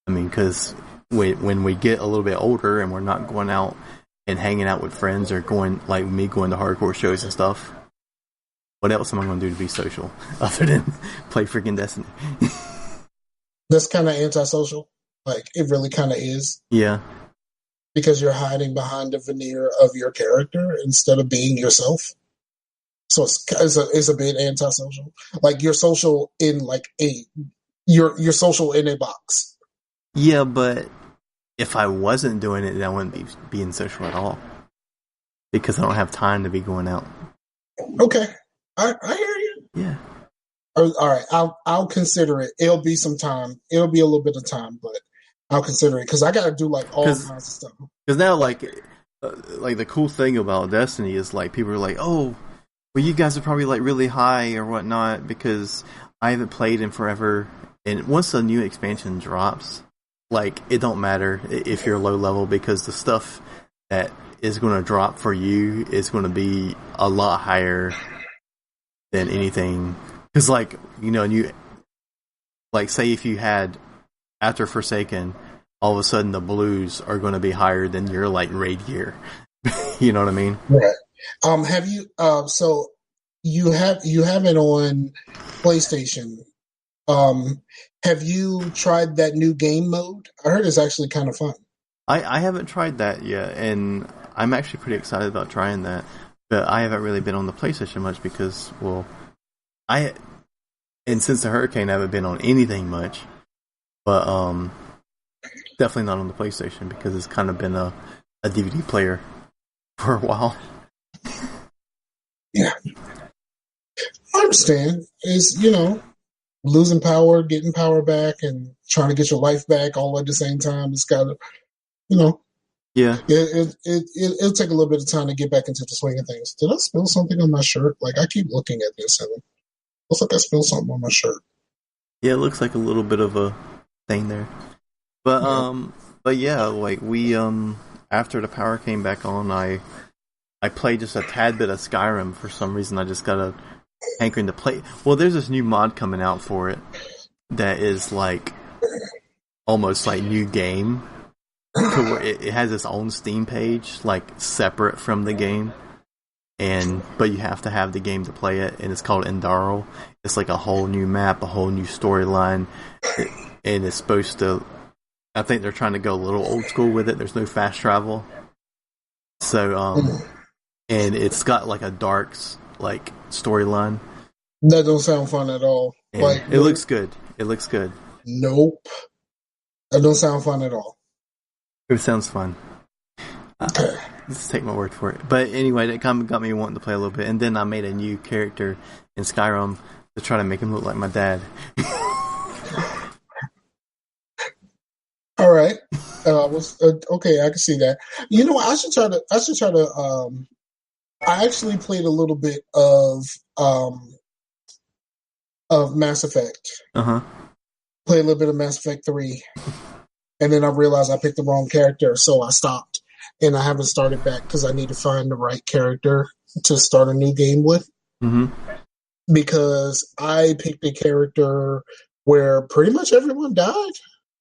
Because when we get a little bit older and we're not going out and hanging out with friends, or going to hardcore shows and stuff, what else am I going to do to be social other than play freaking Destiny? That's kind of antisocial. Like, it really kind of is. Yeah. Because you're hiding behind the veneer of your character instead of being yourself. So it's a bit antisocial. Like, you're social in like you're social in a box. Yeah, but if I wasn't doing it, then I wouldn't be being social at all, because I don't have time to be going out. Okay, I hear you. Yeah. All right, I'll consider it. It'll be some time. It'll be a little bit of time, but I'll consider it, because I got to do like all kinds of stuff. Because now, like the cool thing about Destiny is like people are like, oh, well, you guys are probably like really high or whatnot, because I haven't played in forever. And once the new expansion drops, like, it don't matter if you're low level, because the stuff that is going to drop for you is going to be a lot higher than anything. Because, like, say if you had, after Forsaken, all of a sudden the blues are going to be higher than your like raid gear. You know what I mean? Right. Have you? So you have it on PlayStation. Have you tried that new game mode? I heard it's actually kind of fun. I haven't tried that yet, and I'm actually pretty excited about trying that. But I haven't really been on the PlayStation much because, well, and since the hurricane, I haven't been on anything much. But definitely not on the PlayStation because it's kind of been a DVD player for a while. Yeah, I understand. It's, you know, losing power, getting power back, and trying to get your life back all at the same time. It's got to, you know, Yeah. it'll take a little bit of time to get back into the swing of things. Did I spill something on my shirt? Like, I keep looking at this and it looks like I spilled something on my shirt. Yeah, it looks like a little bit of a thing there. But but yeah, like we after the power came back on, I played just a tad bit of Skyrim for some reason. I just got a hankering to play. Well, there's this new mod coming out for it that is like almost like new game. To where it has its own Steam page, like separate from the game, but you have to have the game to play it, and it's called Endaro. It's like a whole new map, a whole new storyline, and it's supposed to. I think they're trying to go a little old school with it. There's no fast travel, so and it's got like a dark like storyline. That don't sound fun at all. And like it looks good. It looks good. Nope, that don't sound fun at all. It sounds fun. Let's take my word for it. But anyway, that kind of got me wanting to play a little bit. And then I made a new character in Skyrim to try to make him look like my dad. All right. Okay, I can see that. You know what? I should try to. I actually played a little bit of Mass Effect. Played a little bit of Mass Effect 3. And then I realized I picked the wrong character, so I stopped. And I haven't started back because I need to find the right character to start a new game with. Because I picked a character where pretty much everyone died.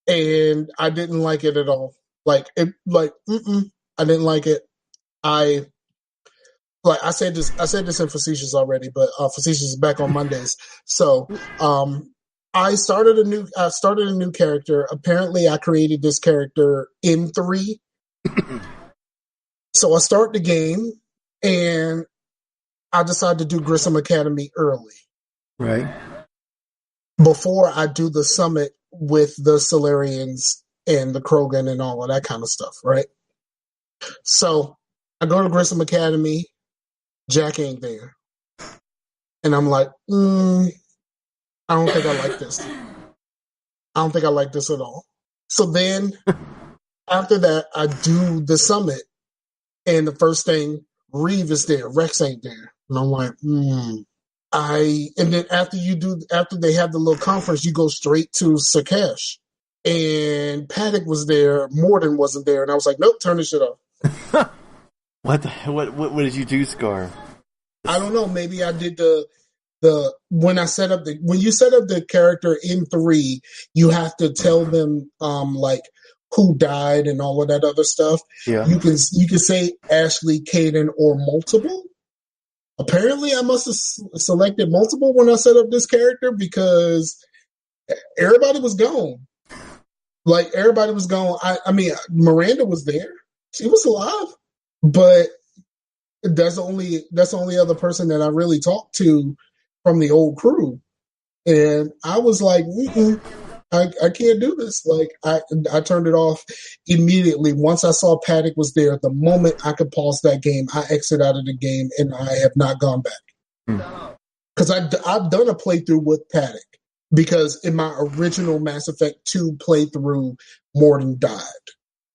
And I didn't like it at all. I didn't like it. I said this in Facetious already, but Facetious is back on Mondays. So, I started a new character. Apparently, I created this character in 3. So I start the game, and I decide to do Grissom Academy early. Right. Before I do the summit with the Solarians and the Krogan and all of that kind of stuff, right? So I go to Grissom Academy. Jack ain't there. And I'm like, I don't think I like this. I don't think I like this at all. So then, after that, I do the summit, and the first thing, Reeve is there, Rex ain't there, and I'm like, And then after they have the little conference, you go straight to Sakesh, and Paddock was there, Morden wasn't there, and I was like, nope, turn this shit off. What did you do, Scar? I don't know. Maybe I did when you set up the character in 3, you have to tell them like who died and all of that other stuff. Yeah. You can say Ashley, Caden, or multiple. Apparently, I must have selected multiple when I set up this character because everybody was gone. Like, everybody was gone. I mean, Miranda was there. She was alive. But that's the only other person that I really talked to from the old crew. And I was like, I can't do this. Like, I turned it off immediately. Once I saw Paddock was there, the moment I could pause that game, I exit out of the game, and I have not gone back. Because I've done a playthrough with Paddock. Because in my original Mass Effect 2 playthrough, Morden died.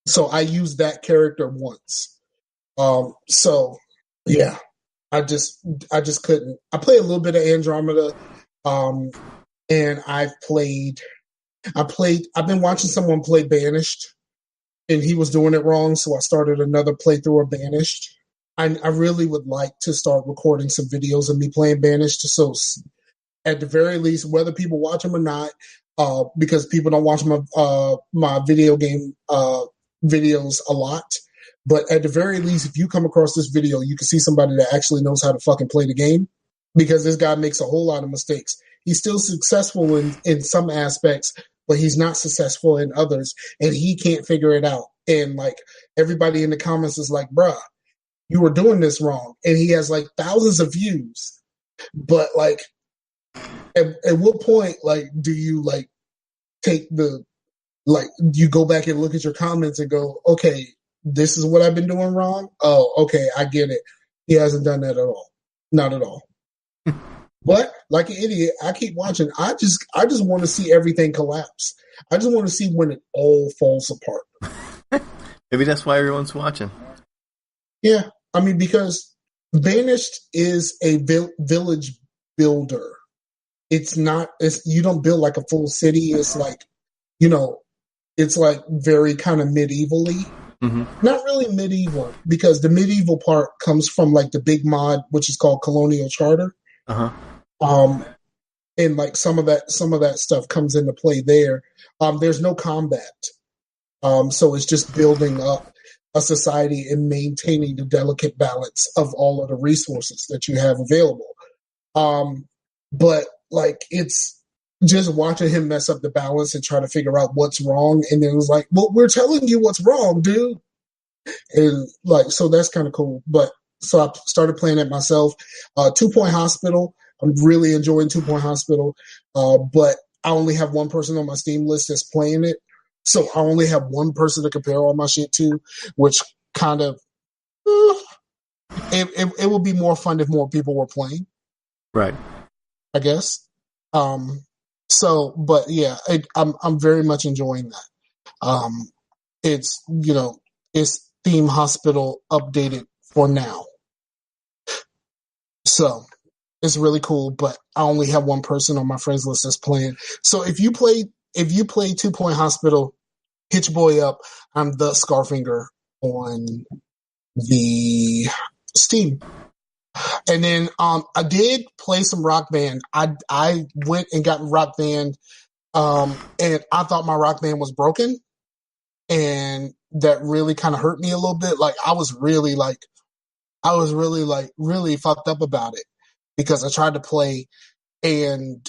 So I used that character once. So yeah, I just couldn't. I played a little bit of Andromeda, and I've been watching someone play Banished, and he was doing it wrong, so I started another playthrough of Banished. I really would like to start recording some videos of me playing Banished, so at the very least, whether people watch them or not, because people don't watch my video game videos a lot. But at the very least, if you come across this video, you can see somebody that actually knows how to fucking play the game, because this guy makes a whole lot of mistakes. He's still successful in some aspects, but he's not successful in others, and he can't figure it out. And like everybody in the comments is like, bruh, you were doing this wrong. And he has like thousands of views. But like at what point like do you like take the like you go back and look at your comments and go, okay, this is what I've been doing wrong? Oh, okay, I get it. He hasn't done that at all. Not at all. But like an idiot, I keep watching. I just want to see everything collapse. I just want to see when it all falls apart. Maybe that's why everyone's watching. Yeah, I mean, because Banished is a village builder. It's not. You don't build like a full city. It's like, it's like very kind of medievally. Mm-hmm. Not really medieval, because the medieval part comes from like the big mod, which is called Colonial Charter. Uh-huh. And like some of that stuff comes into play there. There's no combat. So it's just building up a society and maintaining the delicate balance of all of the resources that you have available. But like, it's just watching him mess up the balance and try to figure out what's wrong. And then it was like, well, we're telling you what's wrong, dude. And like, so that's kind of cool. But so I started playing it myself. 2 Point Hospital. I'm really enjoying 2 Point Hospital. But I only have one person on my Steam list that's playing it. So I only have one person to compare all my shit to, which kind of, it would be more fun if more people were playing. Right. I guess. So, but yeah, I'm very much enjoying that. It's, it's Theme Hospital updated for now. So it's really cool, but I only have one person on my friends list that's playing. So if you play 2 Point Hospital, hit your boy up. I'm the Scarfinger on the Steam. And then I did play some Rock Band. I went and got Rock Band, and I thought my Rock Band was broken, and that really kind of hurt me a little bit. Like I was really really fucked up about it, because I tried to play and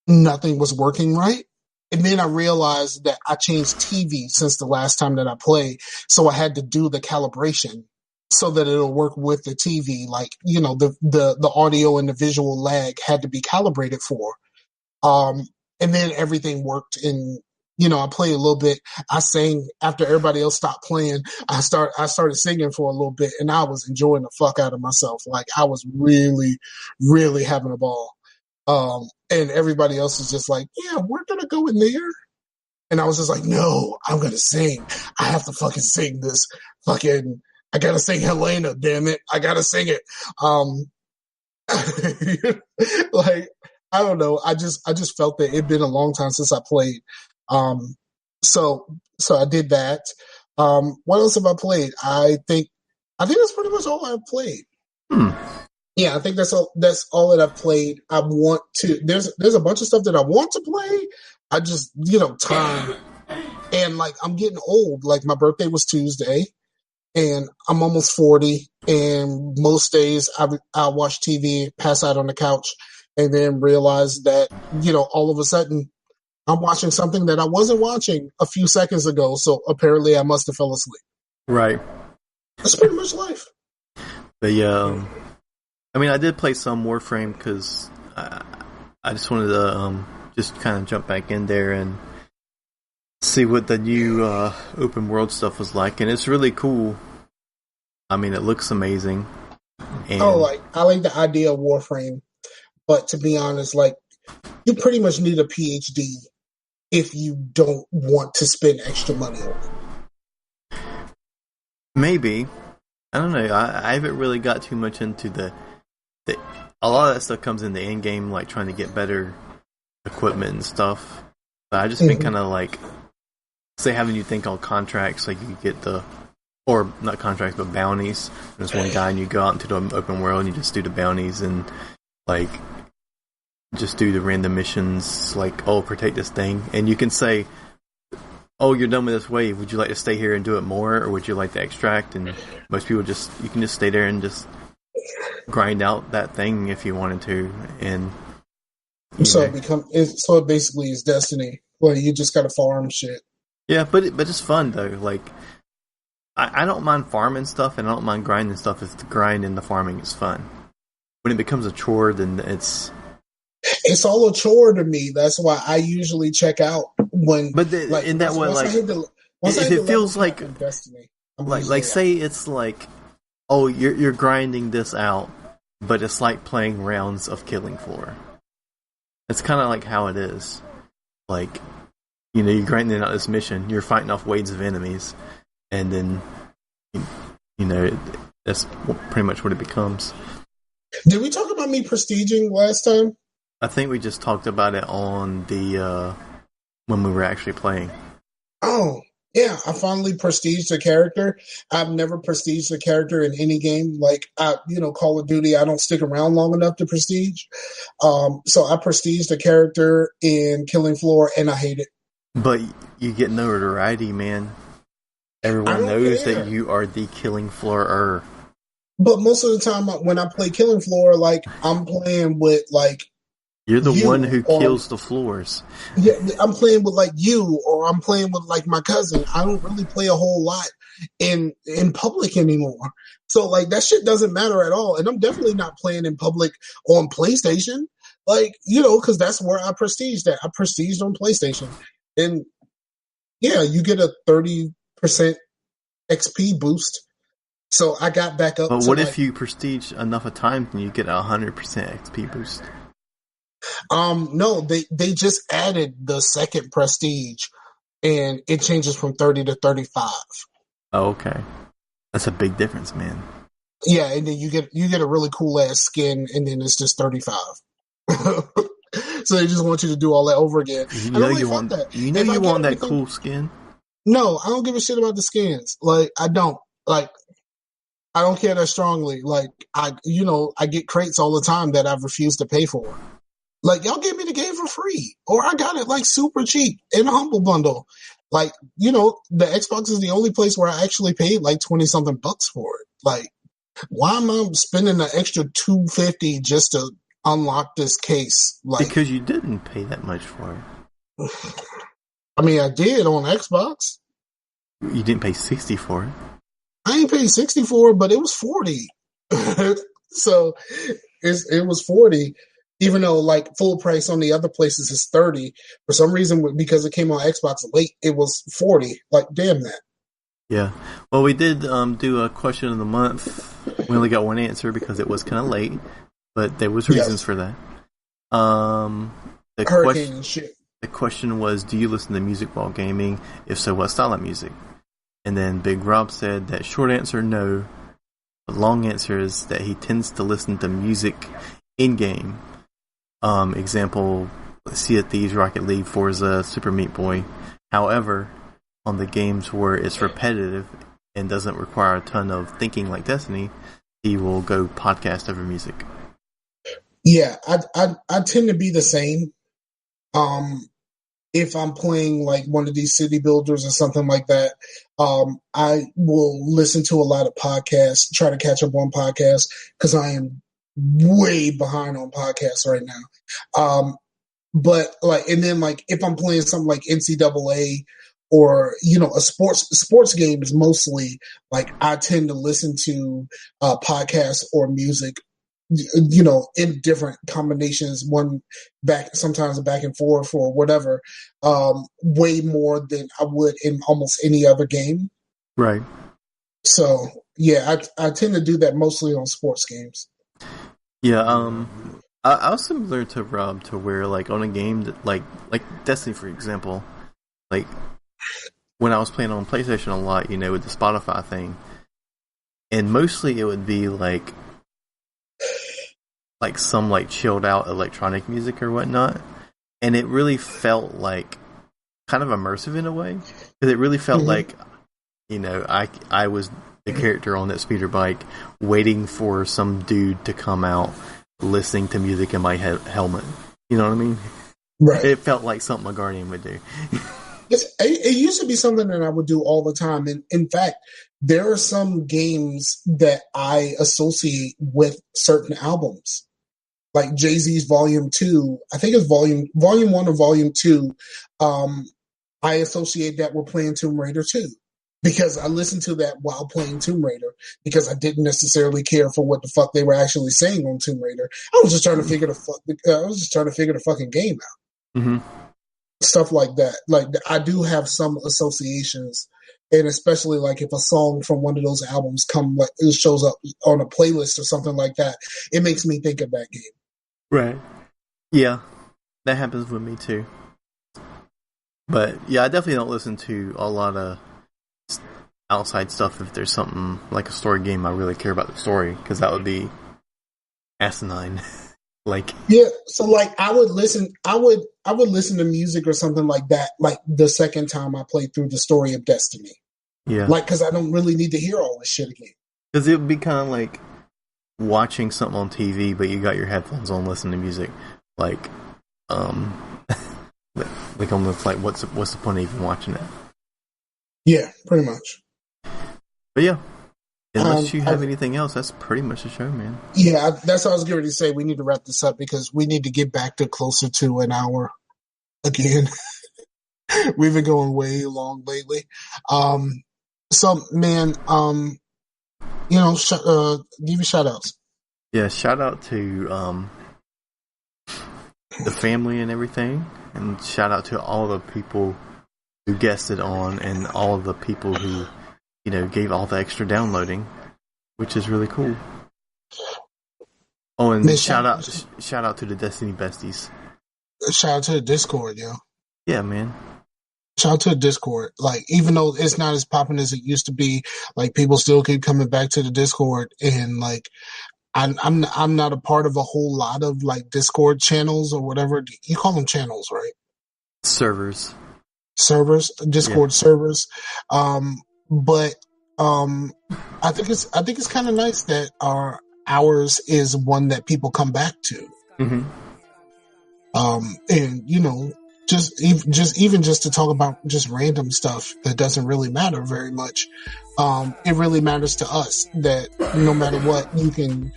nothing was working right. And then I realized that I changed TV since the last time that I played, so I had to do the calibration so that it'll work with the TV. Like, the audio and the visual lag had to be calibrated for. And then everything worked, and, I played a little bit. I sang after everybody else stopped playing. I started singing for a little bit, and I was enjoying the fuck out of myself. Like I was really, really having a ball. And everybody else was just like, yeah, we're going to go in there. And I was just like, no, I'm going to sing. I have to fucking sing this fucking, I gotta sing Helena, damn it. I gotta sing it. Like, I don't know. I just felt that it'd been a long time since I played. So I did that. What else have I played? I think that's pretty much all I've played. Yeah, I think that's all that I've played. I want to, there's a bunch of stuff that I want to play. I just, time. And like, I'm getting old. Like my birthday was Tuesday. And I'm almost 40, and most days I watch TV, pass out on the couch, and then realize that, all of a sudden I'm watching something that I wasn't watching a few seconds ago. So apparently I must have fell asleep. Right. That's pretty much life. But I did play some Warframe because I just wanted to just kind of jump back in there and see what the new open world stuff was like, and it's really cool. I mean, it looks amazing. And I like the idea of Warframe, but to be honest, like, you pretty much need a PhD if you don't want to spend extra money on it. Maybe. I don't know. I haven't really got too much into the a lot of that stuff comes in the end game, like trying to get better equipment and stuff. But I just been kind of like, say, having you think on contracts, like you get or not contracts, but bounties. There's one guy, and you go out into the open world and you just do the bounties, and like just do the random missions, like, oh, protect this thing, and you can say, oh, you're done with this wave. Would you like to stay here and do it more, or would you like to extract? And most people you can just stay there and just grind out that thing if you wanted to. And so it basically is Destiny. Well, you just gotta farm shit. Yeah, but it's fun though. Like, I don't mind farming stuff, and I don't mind grinding stuff if the grind and the farming is fun. When it becomes a chore, then it's all a chore to me. That's why I usually check out when. But in that way, like, if it feels like Destiny, like say it's like, oh, you're grinding this out, but it's like playing rounds of Killing Floor. It's kind of like how it is. Like, you know, you're grinding out this mission, you're fighting off waves of enemies, and then, you know, that's pretty much what it becomes. Did we talk about me prestiging last time? I think we just talked about it on the when we were actually playing. Oh, yeah, I finally prestiged a character. I've never prestiged a character in any game. Like, Call of Duty, I don't stick around long enough to prestige. So I prestiged a character in Killing Floor, and I hate it. But you get notoriety, man. Everyone knows that you are the Killing Floorer. But most of the time when I play Killing Floor, like, I'm playing with, like, you're the one who kills the floors. Yeah, I'm playing with, like, you, or I'm playing with, like, my cousin. I don't really play a whole lot in public anymore. So, like, that shit doesn't matter at all. And I'm definitely not playing in public on PlayStation. Like, because that's where I prestiged at. I prestiged on PlayStation. And, yeah, you get a 30% XP boost. So I got back up. But what if you prestige enough of times and you get a 100% XP boost? No, they just added the second prestige, and it changes from 30 to 35. Oh, okay. That's a big difference, man. Yeah, and then you get a really cool ass skin, and then it's just 35. So they just want you to do all that over again. You know you want that. You know you want that cool skin. No, I don't give a shit about the skins. Like, I don't care that strongly. Like, I get crates all the time that I've refused to pay for. Like, y'all gave me the game for free, or I got it, like, super cheap in a Humble Bundle. Like, the Xbox is the only place where I actually paid like $20-something for it. Like, why am I spending an extra $250 just to unlock this case? Like, because you didn't pay that much for it. I mean, I did on Xbox. You didn't pay $60 for it. I ain't paid $60 for it, but it was $40. So it was $40. Even though, like, full price on the other places is $30, for some reason, because it came on Xbox late, it was $40. Like, damn that. Yeah. Well, we did do a question of the month. We only got one answer because it was kind of late, but there was reasons for that. The question was, do you listen to music while gaming? If so, what style of music? And then Big Rob said that short answer, no. The long answer is that he tends to listen to music in-game. Example, Sea of Thieves, Rocket League, Forza, Super Meat Boy. However, on the games where it's repetitive and doesn't require a ton of thinking like Destiny, he will go podcast over music. Yeah, I tend to be the same. If I'm playing like one of these city builders or something like that, I will listen to a lot of podcasts, try to catch up on podcasts, because I am way behind on podcasts right now. But like, and then like, if I'm playing something like NCAA or, a sports games, mostly, like, I tend to listen to podcasts or music, in different combinations, sometimes back and forth or whatever, way more than I would in almost any other game. Right. So yeah, I tend to do that mostly on sports games. Yeah, I was similar to Rob, to where, like, on a game that, like Destiny, for example, like, when I was playing on PlayStation a lot, with the Spotify thing, and mostly it would be like some like chilled out electronic music or whatnot, and it really felt like kind of immersive in a way, because it really felt like, I was the character on that speeder bike waiting for some dude to come out listening to music in my helmet. You know what I mean? Right. It felt like something a Guardian would do. It used to be something that I would do all the time. And in fact, there are some games that I associate with certain albums. Like Jay-Z's Volume 2, I think it's Volume 1 or Volume 2. I associate that with playing Tomb Raider 2. Because I listened to that while playing Tomb Raider, because I didn't necessarily care for what the fuck they were actually saying on Tomb Raider. I was just trying to figure the fucking game out. Mm-hmm. Stuff like that. Like, I do have some associations, and especially like if a song from one of those albums like it shows up on a playlist or something like that, it makes me think of that game. Right. Yeah, that happens with me too. But yeah, I definitely don't listen to a lot of outside stuff if there's something like a story game I really care about the story, because that would be asinine. Like, yeah, so like I would listen to music or something like that, like the second time I played through the story of Destiny. yeah, Like, because I don't really need to hear all this shit again. because it would be kind of like watching something on TV, but you got your headphones on, listening to music. Like, like almost like what's the point of even watching it? Yeah, pretty much. But yeah, unless you have anything else, that's pretty much the show, man. Yeah, that's what I was getting ready to say. We need to wrap this up because we need to get back to closer to an hour again. We've been going way long lately. So, man, give you shout outs. Yeah, shout out to the family and everything, and shout out to all the people who guested on, and all of the people who, gave all the extra downloading, which is really cool. Oh, and shout out to the Destiny besties. Shout out to the Discord, yo. Yeah, man. Shout out to the Discord. Like, even though it's not as popping as it used to be, like, people still keep coming back to the Discord, and like, I'm not a part of a whole lot of like Discord channels or whatever you call them, channels, right? Servers, Discord servers. But I think it's kind of nice that ours is one that people come back to. Mm-hmm. And just to talk about just random stuff that doesn't really matter very much. It really matters to us that no matter what, you can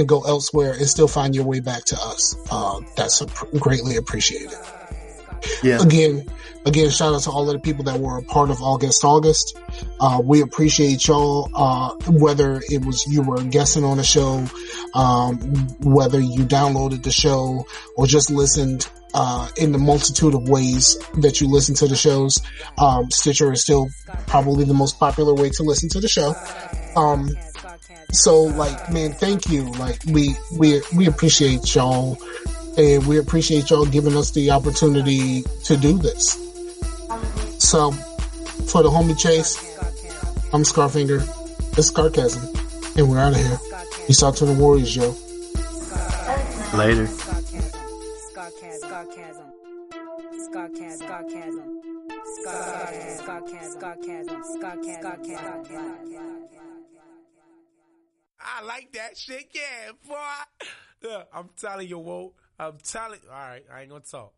go elsewhere and still find your way back to us. That's greatly appreciated. Yeah. Again, shout out to all of the people that were a part of August. We appreciate y'all, whether it was you were guessing on the show, whether you downloaded the show or just listened, in the multitude of ways that you listen to the shows. Stitcher is still probably the most popular way to listen to the show. So like, man, thank you. Like, we appreciate y'all. And we appreciate y'all giving us the opportunity to do this. So, for the homie Chase, I'm Scarfinger. It's Scarcasm. And we're out of here. Peace out to the Warriors, yo. Later. I like that shit, yeah, boy. Yeah, I'm telling you, Whoa. I'm telling. All right, I ain't gonna talk.